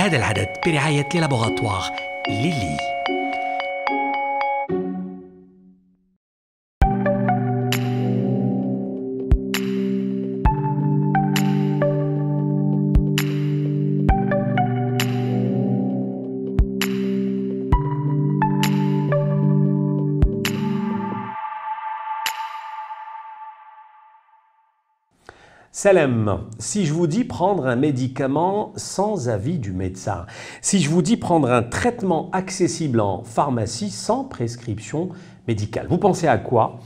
هذا العدد برعاية لابوغاتوار ليلي. Salam, si je vous dis prendre un médicament sans avis du médecin, si je vous dis prendre un traitement accessible en pharmacie sans prescription médicale, vous pensez à quoi?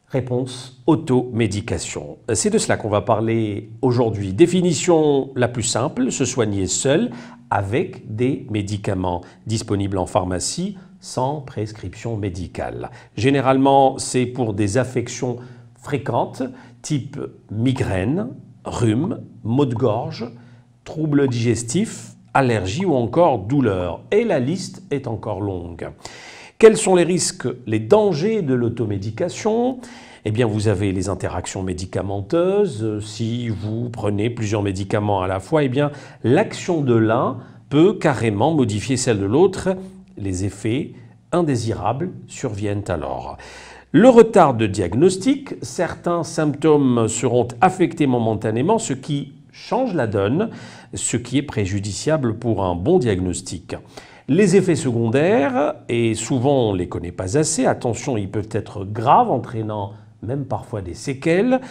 Réponse, automédication. C'est de cela qu'on va parler aujourd'hui. Définition la plus simple, se soigner seul avec des médicaments disponibles en pharmacie sans prescription médicale. Généralement, c'est pour des affections fréquentes, type migraine, rhume, maux de gorge, troubles digestifs, allergies ou encore douleurs. Et la liste est encore longue. Quels sont les risques, les dangers de l'automédication? Eh bien, vous avez les interactions médicamenteuses. Si vous prenez plusieurs médicaments à la fois, eh bien, l'action de l'un peut carrément modifier celle de l'autre. Les effets indésirables surviennent alors. Le retard de diagnostic, certains symptômes seront affectés momentanément, ce qui change la donne, ce qui est préjudiciable pour un bon diagnostic. Les effets secondaires, et souvent on ne les connaît pas assez, attention, ils peuvent être graves, entraînant même parfois des séquelles.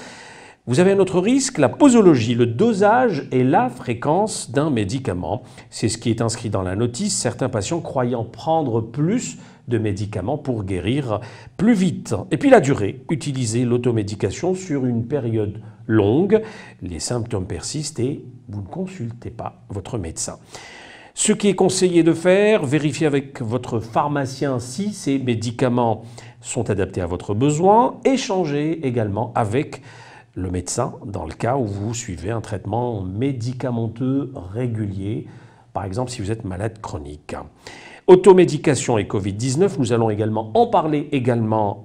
Vous avez un autre risque, la posologie, le dosage et la fréquence d'un médicament. C'est ce qui est inscrit dans la notice, certains patients croyant prendre plus de médicaments pour guérir plus vite. Et puis la durée, utiliser l'automédication sur une période longue, les symptômes persistent et vous ne consultez pas votre médecin. Ce qui est conseillé de faire, vérifiez avec votre pharmacien si ces médicaments sont adaptés à votre besoin, échangez également avec le médecin dans le cas où vous suivez un traitement médicamenteux régulier, par exemple si vous êtes malade chronique. Automédication et Covid-19, nous allons également en parler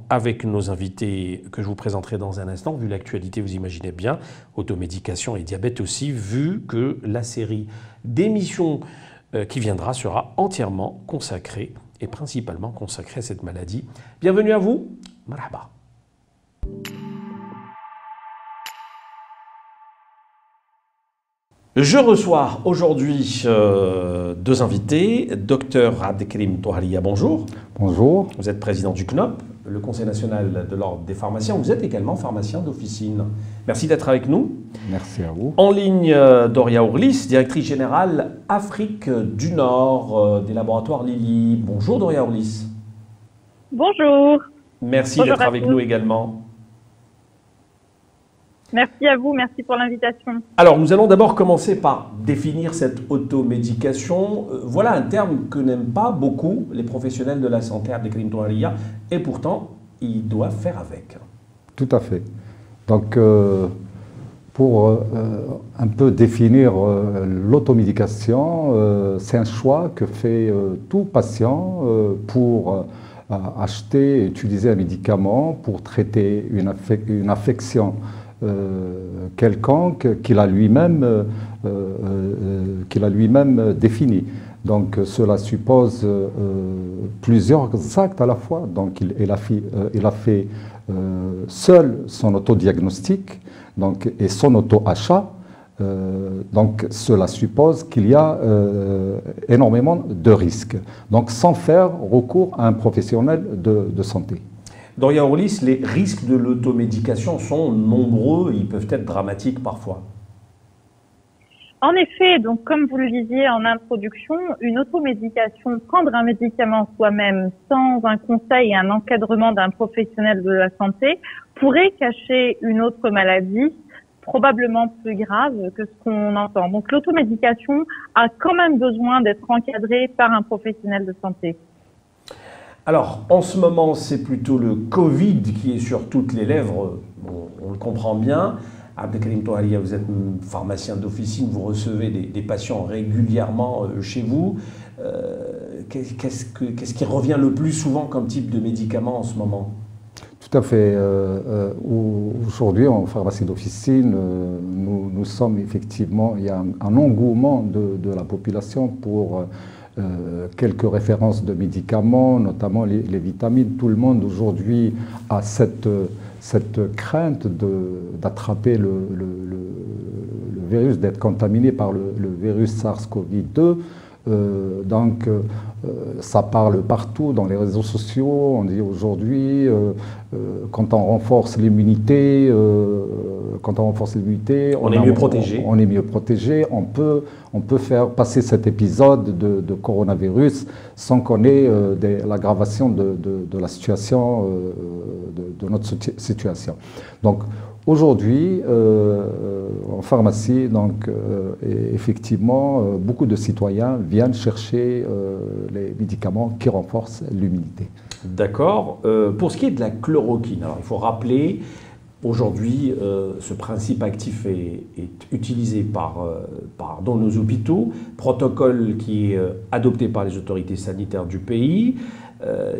avec nos invités que je vous présenterai dans un instant. Vu l'actualité, vous imaginez bien, automédication et diabète aussi, vu que la série d'émissions qui viendra sera entièrement consacrée et principalement consacrée à cette maladie. Bienvenue à vous, marhaba. Je reçois aujourd'hui deux invités. Docteur Abdelkrim Touharia, bonjour. Bonjour. Vous êtes président du CNOP, le Conseil national de l'ordre des pharmaciens. Vous êtes également pharmacien d'officine. Merci d'être avec nous. Merci à vous. En ligne, Doria Ourlis, directrice générale Afrique du Nord des laboratoires Lilly. Bonjour Doria Ourlis. Bonjour. Merci d'être avec nous également. Merci à vous, merci pour l'invitation. Alors, nous allons d'abord commencer par définir cette automédication. Voilà un terme que n'aiment pas beaucoup les professionnels de la santé, Abdelkrim Touharia, et pourtant, ils doivent faire avec. Tout à fait. Donc, pour un peu définir l'automédication, c'est un choix que fait tout patient pour acheter et utiliser un médicament pour traiter une affection quelconque qu'il a lui-même défini. Donc cela suppose plusieurs actes à la fois. Donc il a fait seul son autodiagnostic et son auto-achat. Donc cela suppose qu'il y a énormément de risques. Donc sans faire recours à un professionnel de santé. Doria Ourlis, les risques de l'automédication sont nombreux, ils peuvent être dramatiques parfois. En effet, donc comme vous le disiez en introduction, une automédication, prendre un médicament soi-même sans un conseil et un encadrement d'un professionnel de la santé, pourrait cacher une autre maladie, probablement plus grave que ce qu'on entend. Donc l'automédication a quand même besoin d'être encadrée par un professionnel de santé. Alors, en ce moment, c'est plutôt le Covid qui est sur toutes les lèvres, on le comprend bien. Abdelkrim Touharia, vous êtes pharmacien d'officine, vous recevez des patients régulièrement chez vous. Qu'est-ce qui revient le plus souvent comme type de médicament en ce moment? Tout Tout à fait. Aujourd'hui, en pharmacie d'officine, nous sommes effectivement, il y a un engouement de la population pour quelques références de médicaments, notamment les vitamines. Tout le monde aujourd'hui a cette crainte d'attraper le virus, d'être contaminé par le virus SARS-CoV-2. Ça parle partout dans les réseaux sociaux. On dit aujourd'hui, quand on renforce l'immunité, on est mieux protégé. On est mieux protégé. On peut faire passer cet épisode de coronavirus sans qu'on ait l'aggravation de la situation, de notre situation. Donc, aujourd'hui, en pharmacie, effectivement, beaucoup de citoyens viennent chercher les médicaments qui renforcent l'immunité. D'accord. Pour ce qui est de la chloroquine, alors il faut rappeler, aujourd'hui, ce principe actif est utilisé dans nos hôpitaux, protocole qui est adopté par les autorités sanitaires du pays.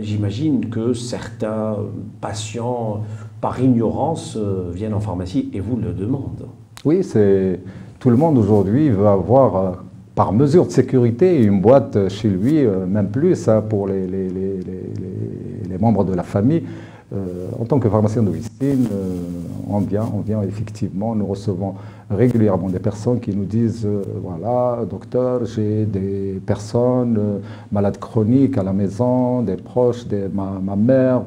J'imagine que certains patients, par ignorance, viennent en pharmacie et vous le demandent. Oui, tout le monde aujourd'hui veut avoir, par mesure de sécurité, une boîte chez lui, même plus pour les membres de la famille. En tant que pharmacien d'officine, on vient effectivement, nous recevons régulièrement des personnes qui nous disent voilà, docteur, j'ai des personnes malades chroniques à la maison, des proches, ma mère,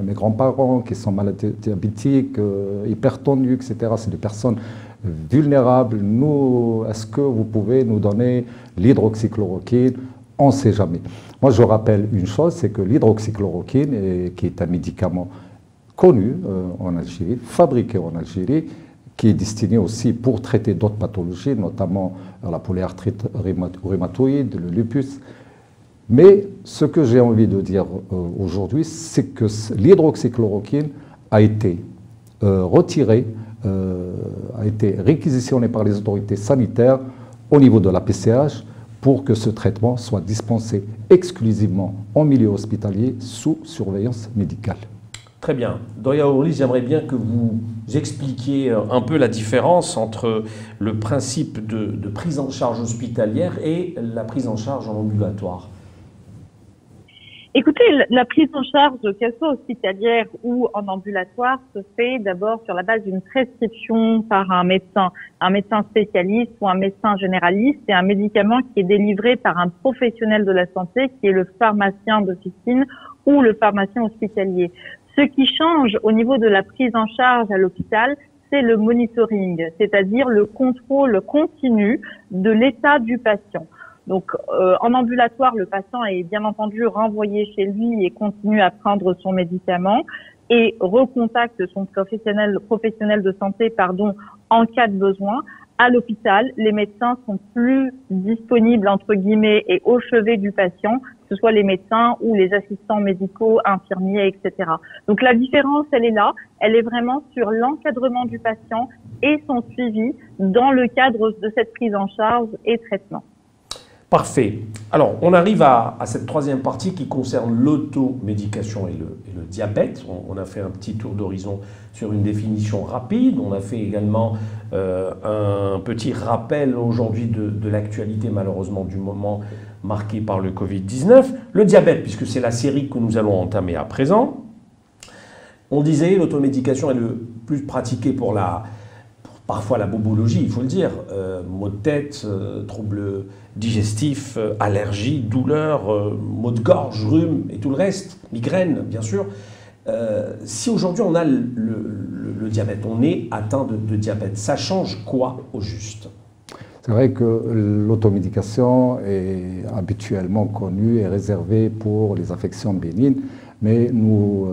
mes grands-parents qui sont malades diabétiques, hypertenus, etc. C'est des personnes vulnérables. Nous, est-ce que vous pouvez nous donner l'hydroxychloroquine? On ne sait jamais. Moi, je rappelle une chose, c'est que l'hydroxychloroquine, qui est un médicament connu en Algérie, fabriqué en Algérie, qui est destiné aussi pour traiter d'autres pathologies, notamment la polyarthrite rhumatoïde, le lupus. Mais ce que j'ai envie de dire aujourd'hui, c'est que l'hydroxychloroquine a été retirée, a été réquisitionnée par les autorités sanitaires au niveau de la PCH pour que ce traitement soit dispensé exclusivement en milieu hospitalier sous surveillance médicale. Très bien. Doria Ourlis, j'aimerais bien que vous expliquiez un peu la différence entre le principe de prise en charge hospitalière et la prise en charge en ambulatoire. Écoutez, la prise en charge, qu'elle soit hospitalière ou en ambulatoire, se fait d'abord sur la base d'une prescription par un médecin spécialiste ou un médecin généraliste. C'est un médicament qui est délivré par un professionnel de la santé, qui est le pharmacien d'officine ou le pharmacien hospitalier. Ce qui change au niveau de la prise en charge à l'hôpital, c'est le monitoring, c'est-à-dire le contrôle continu de l'état du patient. Donc, en ambulatoire, le patient est bien entendu renvoyé chez lui et continue à prendre son médicament et recontacte son professionnel de santé, en cas de besoin. À l'hôpital, les médecins sont plus disponibles, entre guillemets, et au chevet du patient, que ce soit les médecins ou les assistants médicaux, infirmiers, etc. Donc, la différence, elle est là. Elle est vraiment sur l'encadrement du patient et son suivi dans le cadre de cette prise en charge et traitement. Parfait. Alors, on arrive à cette troisième partie qui concerne l'automédication et le diabète. On a fait un petit tour d'horizon sur une définition rapide. On a fait également un petit rappel aujourd'hui de l'actualité, malheureusement, du moment marqué par le Covid-19. Le diabète, puisque c'est la série que nous allons entamer à présent. On disait l'automédication est le plus pratiquée pour parfois la bobologie, il faut le dire, maux de tête, troubles digestifs, allergies, douleurs, maux de gorge, rhume et tout le reste, migraine bien sûr. Si aujourd'hui on a le diabète, on est atteint de diabète, ça change quoi au juste? C'est vrai que l'automédication est habituellement connue et réservée pour les affections bénignes, mais nous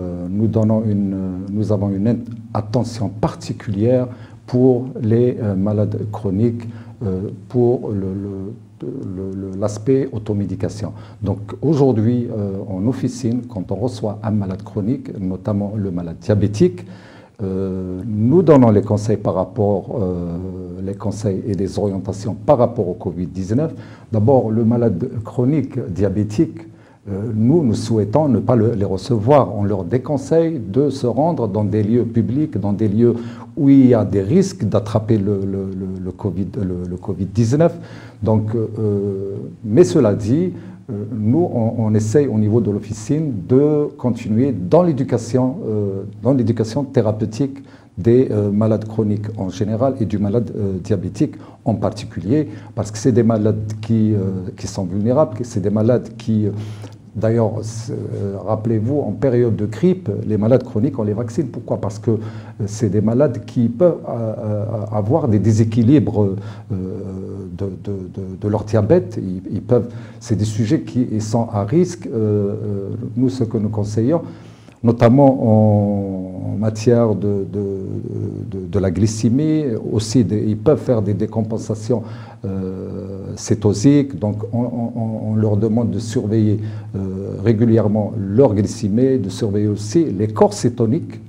avons une attention particulière pour les malades chroniques, pour l'aspect automédication. Donc aujourd'hui, en officine, quand on reçoit un malade chronique, notamment le malade diabétique, nous donnons les conseils les conseils et les orientations par rapport au Covid-19. D'abord, le malade chronique diabétique, nous souhaitons ne pas les recevoir. On leur déconseille de se rendre dans des lieux publics, dans des lieux où il y a des risques d'attraper le Covid-19. Donc, mais cela dit, nous, on essaye au niveau de l'officine de continuer dans l'éducation thérapeutique des malades chroniques en général et du malade diabétique en particulier, parce que c'est des malades qui sont vulnérables, c'est des malades qui, d'ailleurs, rappelez-vous, en période de grippe, les malades chroniques, on les vaccine. Pourquoi? Parce que c'est des malades qui peuvent avoir des déséquilibres de leur diabète. C'est des sujets qui sont à risque. Nous, ce que nous conseillons, notamment en matière de la glycémie, aussi ils peuvent faire des décompensations cétosiques, donc on leur demande de surveiller régulièrement leur glycémie, de surveiller aussi les corps cétoniques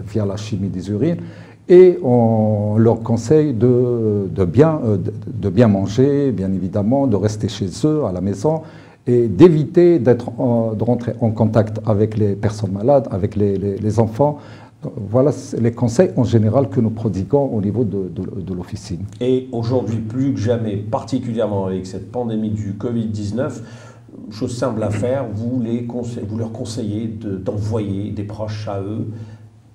via la chimie des urines, et on leur conseille de bien manger, bien évidemment, de rester chez eux, à la maison, et d'éviter de rentrer en contact avec les personnes malades, avec les enfants. Voilà les conseils en général que nous prodiguons au niveau de l'officine. Et aujourd'hui, plus que jamais, particulièrement avec cette pandémie du Covid-19, chose simple à faire, vous leur conseillez d'envoyer des proches à eux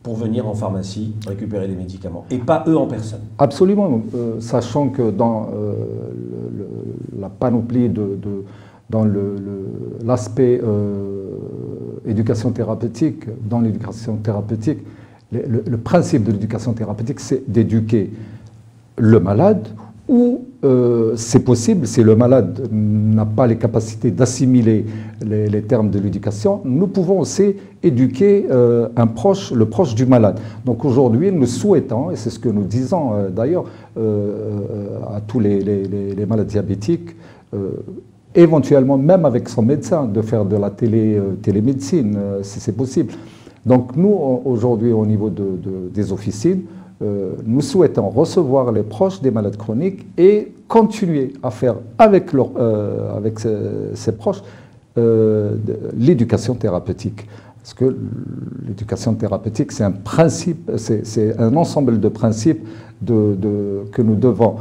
pour venir en pharmacie récupérer des médicaments, et pas eux en personne. Absolument, sachant que dans la panoplie dans l'aspect éducation thérapeutique, dans l'éducation thérapeutique, le principe de l'éducation thérapeutique, c'est d'éduquer le malade, ou c'est possible, si le malade n'a pas les capacités d'assimiler les termes de l'éducation, nous pouvons aussi éduquer le proche du malade. Donc aujourd'hui, nous souhaitons, et c'est ce que nous disons d'ailleurs à tous les malades diabétiques, éventuellement même avec son médecin, de faire de la télémédecine, si c'est possible. Donc nous, aujourd'hui, au niveau des officines, nous souhaitons recevoir les proches des malades chroniques et continuer à faire avec ces proches l'éducation thérapeutique. Parce que l'éducation thérapeutique, c'est un principe, c'est un ensemble de principes que nous devons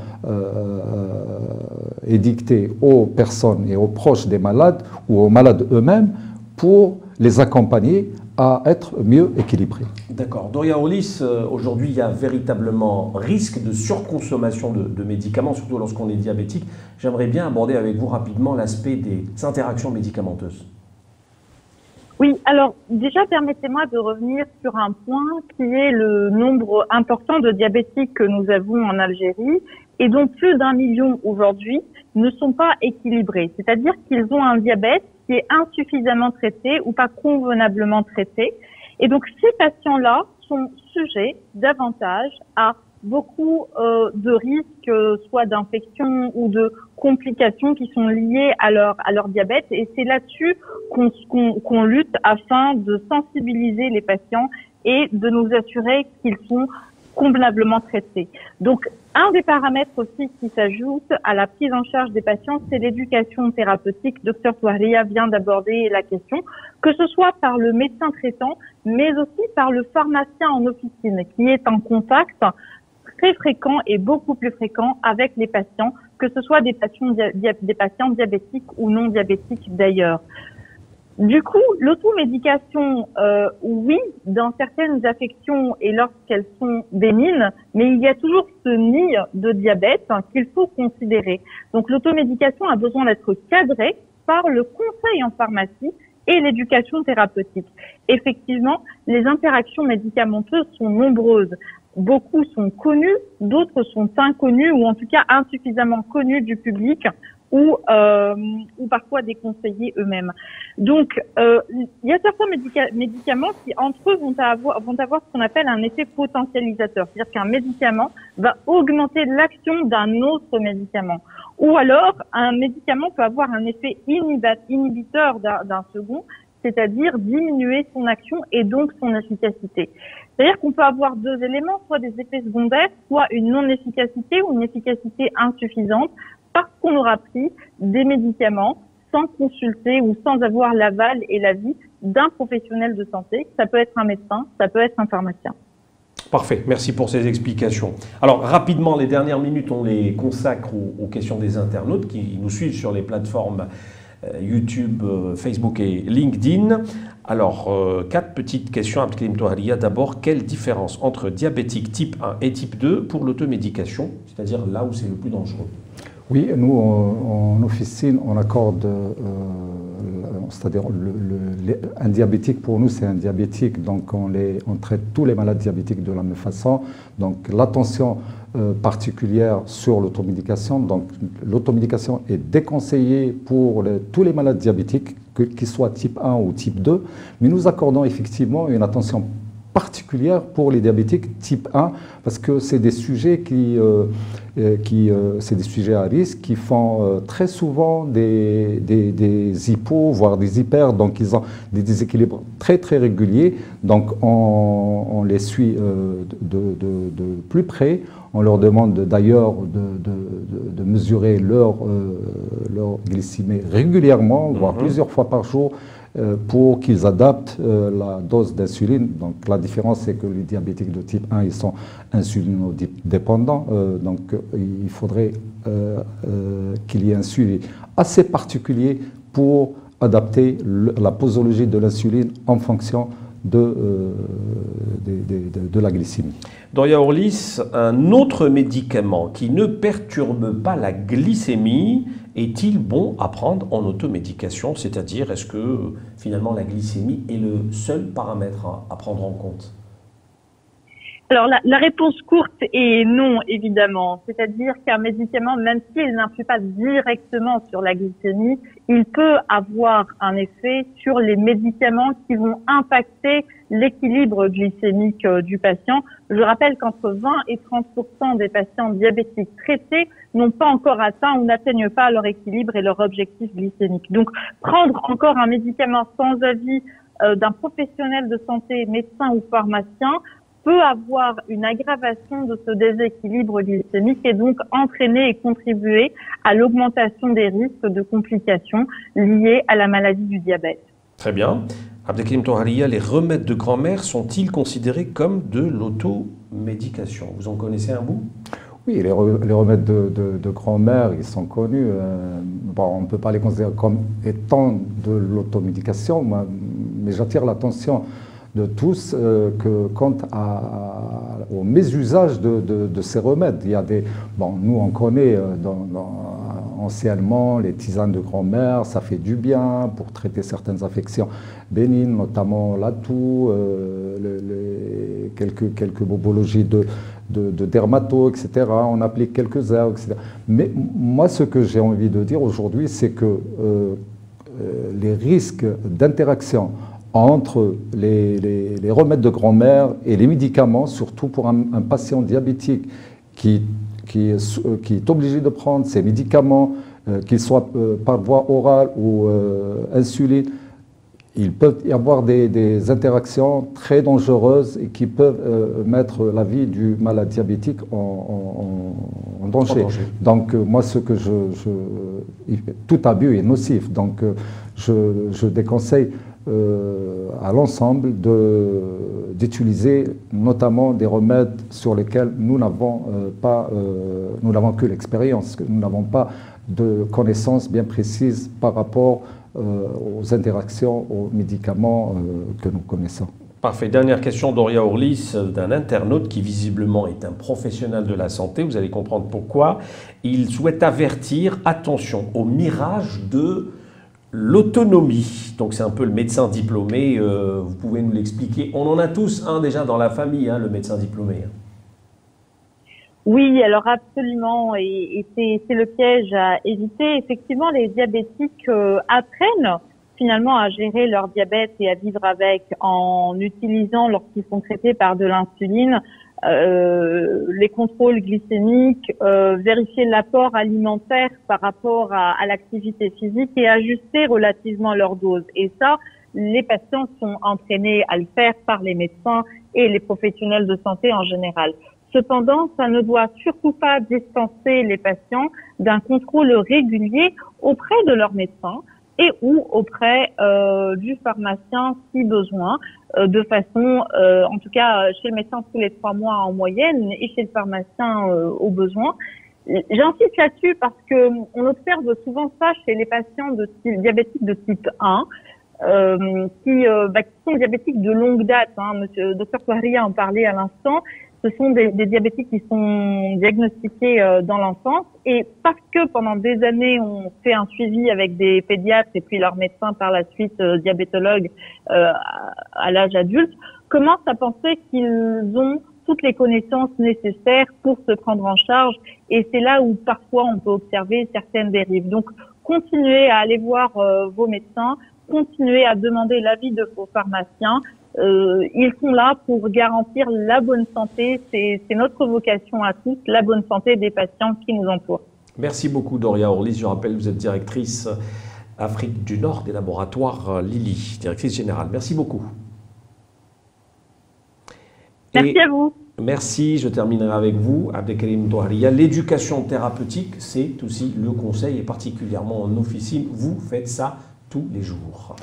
édicter aux personnes et aux proches des malades ou aux malades eux-mêmes pour les accompagner à être mieux équilibrés. D'accord. Doria Hollis, aujourd'hui, il y a véritablement risque de surconsommation de médicaments, surtout lorsqu'on est diabétique. J'aimerais bien aborder avec vous rapidement l'aspect des interactions médicamenteuses. Oui, alors déjà, permettez-moi de revenir sur un point qui est le nombre important de diabétiques que nous avons en Algérie et dont plus d'1 million aujourd'hui ne sont pas équilibrés. C'est-à-dire qu'ils ont un diabète qui est insuffisamment traité ou pas convenablement traité. Et donc, ces patients-là sont sujets davantage à beaucoup de risques, soit d'infection ou de complications qui sont liées à leur diabète. Et c'est là-dessus qu'on lutte afin de sensibiliser les patients et de nous assurer qu'ils sont convenablement traités. Donc, un des paramètres aussi qui s'ajoute à la prise en charge des patients, c'est l'éducation thérapeutique. Dr Touahria vient d'aborder la question, que ce soit par le médecin traitant, mais aussi par le pharmacien en officine, qui est en contact très fréquent et beaucoup plus fréquent avec les patients, que ce soit des patients diabétiques ou non diabétiques d'ailleurs. Du coup, l'automédication, oui, dans certaines affections et lorsqu'elles sont bénignes, mais il y a toujours ce nid de diabète qu'il faut considérer. Donc, l'automédication a besoin d'être cadrée par le conseil en pharmacie et l'éducation thérapeutique. Effectivement, les interactions médicamenteuses sont nombreuses. Beaucoup sont connues, d'autres sont inconnues ou en tout cas insuffisamment connues du public ou parfois des conseillers eux-mêmes. Donc, il y a certains médicaments qui, entre eux, vont avoir ce qu'on appelle un effet potentialisateur. C'est-à-dire qu'un médicament va augmenter l'action d'un autre médicament. Ou alors, un médicament peut avoir un effet inhibiteur d'un second, c'est-à-dire diminuer son action et donc son efficacité. C'est-à-dire qu'on peut avoir deux éléments, soit des effets secondaires, soit une non-efficacité ou une efficacité insuffisante, parce qu'on aura pris des médicaments sans consulter ou sans avoir l'aval et l'avis d'un professionnel de santé. Ça peut être un médecin, ça peut être un pharmacien. Parfait, merci pour ces explications. Alors rapidement, les dernières minutes, on les consacre aux questions des internautes qui nous suivent sur les plateformes YouTube, Facebook et LinkedIn. Alors, 4 petites questions. Abdelkrim Touharia. D'abord, quelle différence entre diabétique type 1 et type 2 pour l'automédication, c'est-à-dire là où c'est le plus dangereux? Oui, nous, en officine, on accorde, c'est-à-dire un diabétique, pour nous, c'est un diabétique, donc on traite tous les malades diabétiques de la même façon. Donc l'attention particulière sur l'automédication, donc l'automédication est déconseillée pour tous les malades diabétiques, qu'ils soient type 1 ou type 2, mais nous accordons effectivement une attention particulière pour les diabétiques type 1 parce que c'est des sujets c'est des sujets à risque qui font très souvent des hypos, voire des hyper, donc ils ont des déséquilibres très très réguliers, donc on les suit de plus près. On leur demande d'ailleurs de mesurer leur glycémie régulièrement, voire plusieurs fois par jour, pour qu'ils adaptent la dose d'insuline. Donc la différence, c'est que les diabétiques de type 1, ils sont insulinodépendants. Donc il faudrait qu'il y ait un suivi assez particulier pour adapter la posologie de l'insuline en fonction de la glycémie. Doria Orlis, un autre médicament qui ne perturbe pas la glycémie est-il bon à prendre en automédication? C'est-à-dire, est-ce que finalement la glycémie est le seul paramètre à prendre en compte? Alors la réponse courte est non, évidemment. C'est-à-dire qu'un médicament, même s'il n'influe pas directement sur la glycémie, il peut avoir un effet sur les médicaments qui vont impacter l'équilibre glycémique du patient. Je rappelle qu'entre 20 et 30% des patients diabétiques traités n'ont pas encore atteint ou n'atteignent pas leur équilibre et leur objectif glycémique. Donc, prendre encore un médicament sans avis d'un professionnel de santé, médecin ou pharmacien, peut avoir une aggravation de ce déséquilibre glycémique et donc entraîner et contribuer à l'augmentation des risques de complications liées à la maladie du diabète. Très bien. Abdelkrim Touharia, les remèdes de grand-mère sont-ils considérés comme de l'automédication? Vous en connaissez un bout? Oui, les remèdes de grand-mère, ils sont connus. Bon, on ne peut pas les considérer comme étant de l'automédication, mais j'attire l'attention de tous que quant au mésusage de ces remèdes. Il y a nous on connaît anciennement les tisanes de grand-mère, ça fait du bien pour traiter certaines affections bénignes, notamment la toux, quelques bobologies de dermato, etc. On applique quelques herbes, etc. Mais moi, ce que j'ai envie de dire aujourd'hui, c'est que les risques d'interaction entre les remèdes de grand-mère et les médicaments, surtout pour un patient diabétique qui est obligé de prendre ces médicaments, qu'ils soient par voie orale ou insuline, il peut y avoir des interactions très dangereuses et qui peuvent mettre la vie du malade diabétique en danger. Donc moi, tout abus est nocif. Donc je déconseille à l'ensemble d'utiliser notamment des remèdes sur lesquels nous n'avons que l'expérience, nous n'avons pas de connaissances bien précises par rapport aux interactions, aux médicaments que nous connaissons. Parfait. Dernière question d'Doria Orlis, d'un internaute qui visiblement est un professionnel de la santé. Vous allez comprendre pourquoi. Il souhaite avertir, attention, au mirage de l'autonomie. Donc c'est un peu le médecin diplômé, vous pouvez nous l'expliquer. On en a tous un déjà dans la famille, le médecin diplômé. Oui, alors absolument, et c'est le piège à éviter. Effectivement, les diabétiques apprennent finalement à gérer leur diabète et à vivre avec en utilisant, lorsqu'ils sont traités par de l'insuline, les contrôles glycémiques, vérifier l'apport alimentaire par rapport à l'activité physique et ajuster relativement leur dose. Et ça, les patients sont entraînés à le faire par les médecins et les professionnels de santé en général. Cependant, ça ne doit surtout pas dispenser les patients d'un contrôle régulier auprès de leur médecin et ou auprès du pharmacien si besoin, de façon, en tout cas chez le médecin tous les 3 mois en moyenne et chez le pharmacien au besoin. J'insiste là-dessus parce que on observe souvent ça chez les patients diabétiques de type 1 qui sont diabétiques de longue date. Monsieur Dr Touahria en parlait à l'instant. Ce sont des diabétiques qui sont diagnostiqués dans l'enfance et parce que pendant des années on fait un suivi avec des pédiatres et puis leurs médecins par la suite diabétologues à l'âge adulte, commencent à penser qu'ils ont toutes les connaissances nécessaires pour se prendre en charge et c'est là où parfois on peut observer certaines dérives. Donc continuez à aller voir vos médecins, continuez à demander l'avis de vos pharmaciens. Ils sont là pour garantir la bonne santé. C'est notre vocation à tous, la bonne santé des patients qui nous entourent. Merci beaucoup Doria Orlis. Je rappelle, vous êtes directrice Afrique du Nord des laboratoires Lilly, directrice générale. Merci beaucoup. Merci à vous. Merci, je terminerai avec vous, Abdelkarim Touahria. L'éducation thérapeutique, c'est aussi le conseil, et particulièrement en officine. Vous faites ça tous les jours.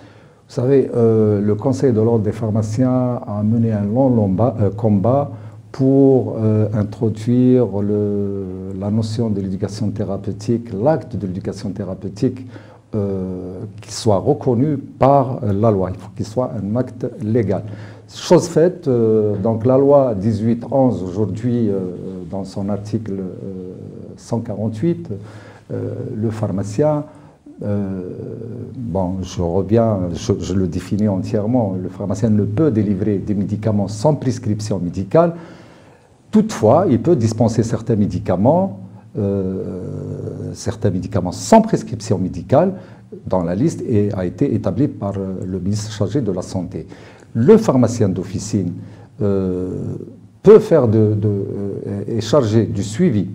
Vous savez, le Conseil de l'ordre des pharmaciens a mené un long combat pour introduire la notion de l'éducation thérapeutique, l'acte de l'éducation thérapeutique, qui soit reconnu par la loi. Il faut qu'il soit un acte légal. Chose faite, donc la loi 1811 aujourd'hui, dans son article 148, le pharmacien, bon, je reviens, je le définis entièrement, le pharmacien ne peut délivrer des médicaments sans prescription médicale. Toutefois, il peut dispenser certains médicaments sans prescription médicale dans la liste et a été établie par le ministre chargé de la Santé. Le pharmacien d'officine peut faire est chargé du suivi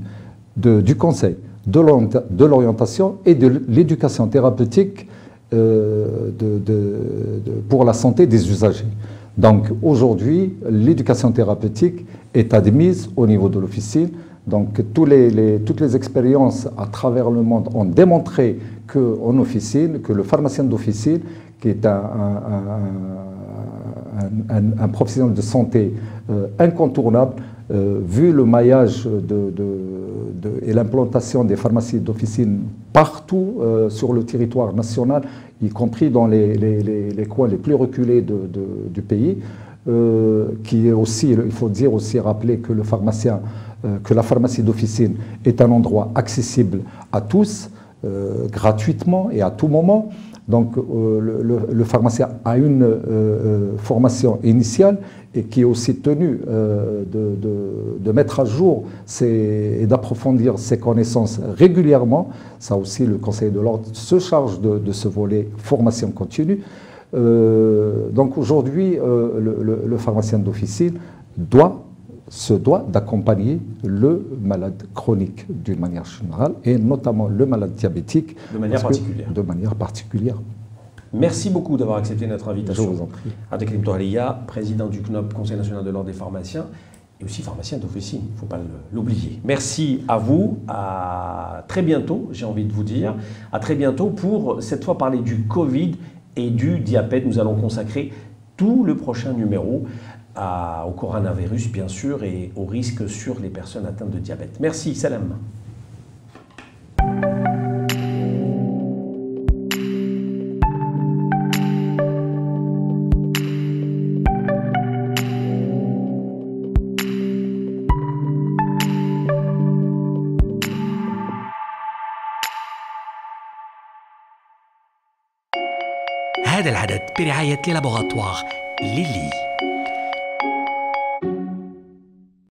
du conseil, de l'orientation et de l'éducation thérapeutique pour la santé des usagers. Donc aujourd'hui, l'éducation thérapeutique est admise au niveau de l'officine. Donc toutes les expériences à travers le monde ont démontré qu'en officine, que le pharmacien d'officine, qui est un professionnel de santé incontournable, vu le maillage et l'implantation des pharmacies d'officine partout sur le territoire national, y compris dans les coins les plus reculés du pays, qui est aussi, il faut dire aussi rappeler que que la pharmacie d'officine est un endroit accessible à tous, gratuitement et à tout moment. Donc le pharmacien a une formation initiale et qui est aussi tenu de mettre à jour et d'approfondir ses connaissances régulièrement. Ça aussi, le Conseil de l'ordre se charge de ce volet formation continue. Donc aujourd'hui, le pharmacien d'officine se doit d'accompagner le malade chronique d'une manière générale et notamment le malade diabétique de manière particulière. De manière particulière. Merci beaucoup d'avoir accepté notre invitation. Je vous en prie. Abdelkarim Touahria, président du CNOP, Conseil national de l'ordre des pharmaciens, et aussi pharmacien d'officine, il ne faut pas l'oublier. Merci à vous, à très bientôt, j'ai envie de vous dire, à très bientôt pour cette fois parler du Covid et du diabète. Nous allons consacrer tout le prochain numéro au coronavirus, bien sûr, et aux risques sur les personnes atteintes de diabète. Merci, salam. هذا العدد برعاية لابوغاتوار ليلي.